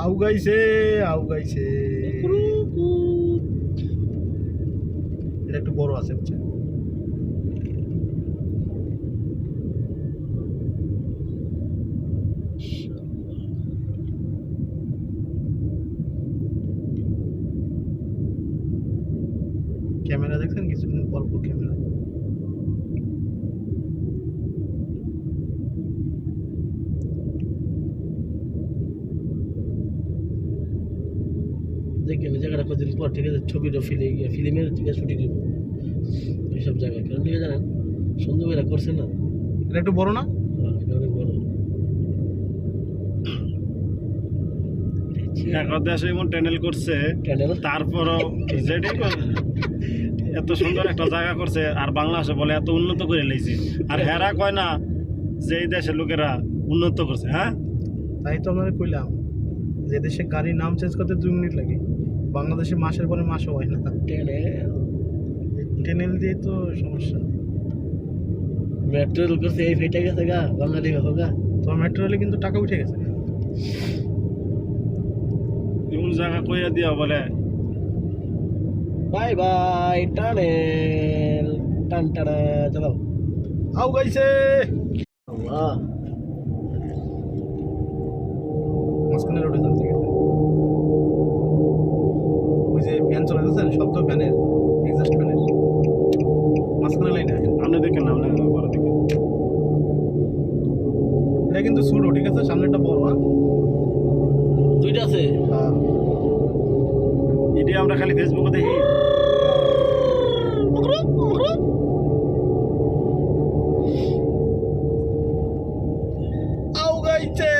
আউগাইছে আউগাইছে, এটা একটু বড় আছে বুঝছেন। ক্যামেরা দেখছেন, কিছুদিন পর পর ক্যামেরা। দেখেন এই জায়গাটা কতদিন পর ঠিক আছে ছবিটা ফিল্মের ঠিক আছে শুটিং করবো এইসব জায়গায়, কারণ ঠিক আছে জানেন সুন্দর করে করছে না। এটা একটু বড় না? এটা অনেক বড়। দেশে এমন ট্যানেল করছে, তারপরও যেটাই এত সুন্দর একটা জায়গা করছে, আর বাংলাদেশে বলে এত উন্নত করে লেগেছে, আর হেরা কয় না যে এই দেশের লোকেরা উন্নত করছে। হ্যাঁ, তাই তো আমরা কইলাম যে দেশে গাড়ির নাম চেঞ্জ করতে 2 মিনিট লাগে, বাংলাদেশে মাসের পরে মাসও হয় না। টেনেল দিয়ে তো সমস্যা। মেট্রো রেল করছে এই ফেটে গেছে গা বাঙালি হোগা। তোমার মেট্রো রেলে কিন্তু টাকা উঠে গেছে। এমন জায়গা কইয়া দিয়া বলে বাই বাই টানেল টান টানা চালাও। আউগাইছে আল্লাহ মাঝখানে রোডে যান, ঠিক আছে। ওই যে ভ্যান চলে যাচ্ছেন, শব্দ ভ্যানের, এক্সস্ট ফ্যানের মাঝখানে লাইনে আপনি দেখেন না, আপনি বড় দেখেন। এটা কিন্তু ছোট, ঠিক আছে, সামনেটা বড়। দুইটা আছে। এটি আমরা খালি ফেসবুকে দেখি। আউগাইছে